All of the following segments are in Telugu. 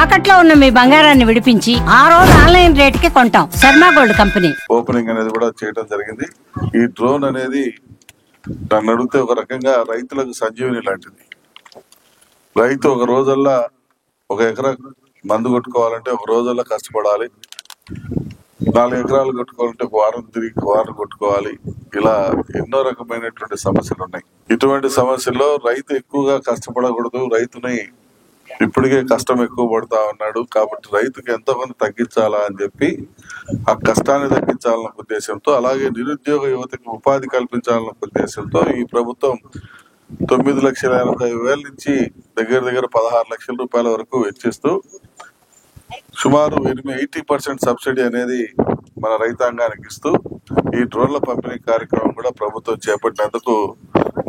తాకట్లో ఉన్న మీ బంగారాన్ని విడిపించి ఆ రోజు ఆన్లైన్ రేటుకి కొంటాం. Sharma gold company. ఓపెనింగ్ అనేది కూడా చేయడం జరిగింది. ఈ డ్రోన్ అనేది నన్ను అడిగితే ఒక రకంగా రైతులకు సంజీవిని లాంటిది. రైతు ఒక రోజల్లా ఒక ఎకరా మందు కొట్టుకోవాలంటే ఒక రోజల్లా కష్టపడాలి. 4 ఎకరాలు కొట్టుకోవాలంటే ఒక వారం కొట్టుకోవాలి. ఇలా ఎన్నో రకమైనటువంటి సమస్యలు ఉన్నాయి. ఇటువంటి సమస్యల్లో రైతు ఎక్కువగా కష్టపడకూడదు. రైతుని ఇప్పటికే కష్టం ఎక్కువ పడతా ఉన్నాడు కాబట్టి రైతుకి ఎంతో కొంత తగ్గించాలా అని చెప్పి ఆ కష్టాన్ని తగ్గించాలన్న ఉద్దేశంతో, అలాగే నిరుద్యోగ యువతకి ఉపాధి కల్పించాలన్న ఉద్దేశంతో ఈ ప్రభుత్వం 9,80,000 నుంచి దగ్గర 16 లక్షల రూపాయల వరకు వెచ్చిస్తూ సుమారు 80% సబ్సిడీ అనేది మన రైతాంగానికి ఇస్తూ ఈ డ్రోన్ల పంపిణీ కార్యక్రమం కూడా ప్రభుత్వం చేపట్టినందుకు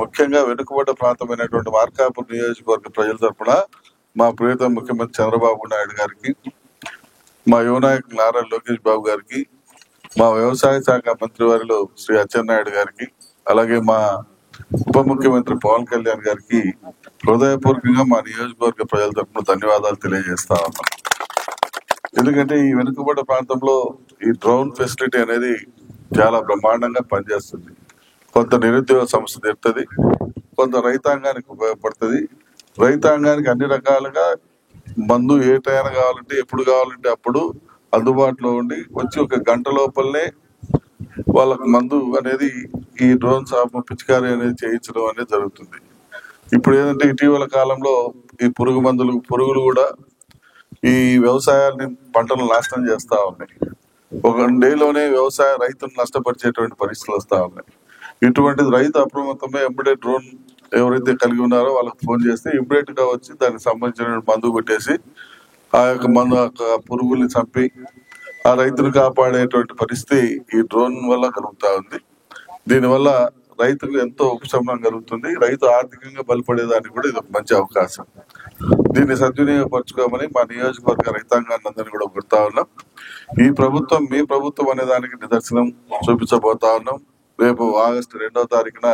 ముఖ్యంగా వెనుకబడ్డ ప్రాంతమైనటువంటి మార్కాపూర్ నియోజకవర్గ ప్రజల తరఫున మా ప్రియతమ ముఖ్యమంత్రి చంద్రబాబు నాయుడు గారికి, మా యువ నాయకులు నారా లోకేష్ బాబు గారికి, మా వ్యవసాయ శాఖ మంత్రివర్యులు శ్రీ అచ్చెన్నాయుడు గారికి, అలాగే మా ఉప ముఖ్యమంత్రి పవన్ కళ్యాణ్ గారికి హృదయపూర్వకంగా మా నియోజకవర్గ ప్రజల తరఫున ధన్యవాదాలు తెలియజేస్తా ఉన్నాం. ఎందుకంటే ఈ వెనుకబడ్డ ప్రాంతంలో ఈ డ్రోన్ ఫెసిలిటీ అనేది చాలా బ్రహ్మాండంగా పనిచేస్తుంది. కొంత నిరుద్యోగ సమస్య తీరుతుంది, కొంత రైతాంగానికి ఉపయోగపడుతుంది. రైతాంగానికి అన్ని రకాలుగా మందు ఏ టైం కావాలంటే ఎప్పుడు కావాలంటే అప్పుడు అందుబాటులో ఉండి వచ్చి ఒక గంట లోపలనే వాళ్ళకు మందు అనేది ఈ డ్రోన్ పిచికారీ అనేది చేయించడం అనేది జరుగుతుంది. ఇప్పుడు ఏంటంటే ఇటీవల కాలంలో ఈ పురుగులు కూడా ఈ వ్యవసాయాన్ని పంటలు నాశనం చేస్తా ఉన్నాయి. ఒక డేలోనే రైతును నష్టపరిచేటువంటి పరిస్థితులు వస్తా ఉన్నాయి. ఇటువంటిది రైతు అప్రమత్తమే ఎంబడే డ్రోన్ ఎవరైతే కలిగి ఉన్నారో వాళ్ళకి ఫోన్ చేస్తే ఇమ్మీడియట్ గా వచ్చి దానికి సంబంధించిన మందు కొట్టేసి ఆ యొక్క మందు పురుగుల్ని చంపి ఆ రైతును కాపాడేటువంటి పరిస్థితి ఈ డ్రోన్ వల్ల కలుగుతా ఉంది. దీనివల్ల రైతుకు ఎంతో ఉపశమనం కలుగుతుంది. రైతు ఆర్థికంగా బలపడేదానికి కూడా ఇది ఒక మంచి అవకాశం. దీన్ని సద్వినియోగపరచుకోమని మా నియోజకవర్గ రైతాంగాన్ని అందరినీ కూడా కోరుతా ఉన్నాం. ఈ ప్రభుత్వం మీ ప్రభుత్వం అనే దానికి నిదర్శనం చూపించబోతా ఉన్నాం. రేపు ఆగస్టు 2వ తారీఖున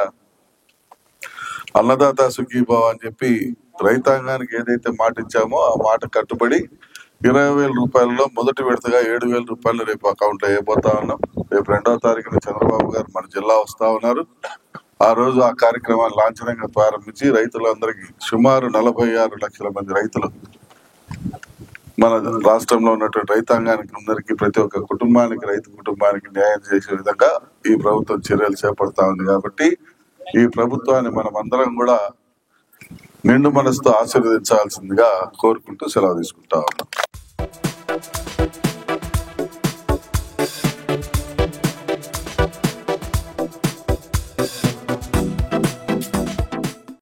అన్నదాత సుఖీభావ అని చెప్పి రైతాంగానికి ఏదైతే మాట ఇచ్చామో ఆ మాట కట్టుబడి 20,000 రూపాయలలో మొదటి విడతగా 7,000 రూపాయలు రేపు అకౌంట్ వేయబోతా ఉన్నాం. రేపు 2వ తారీఖున చంద్రబాబు గారు మన జిల్లా వస్తా ఉన్నారు. ఆ రోజు ఆ కార్యక్రమాన్ని లాంఛనంగా ప్రారంభించి రైతులందరికీ సుమారు 46 లక్షల మంది రైతులు మన రాష్ట్రంలో ఉన్నటువంటి రైతాంగానికి అందరికీ ప్రతి ఒక్క కుటుంబానికి రైతు కుటుంబానికి న్యాయం చేసే విధంగా ఈ ప్రభుత్వం చర్యలు చేపడతా ఉంది. కాబట్టి ఈ ప్రభుత్వాన్ని మనం అందరం కూడా నిండు మనసుతో ఆశీర్వదించాల్సిందిగా కోరుకుంటూ సెలవు తీసుకుంటా ఉన్నాం.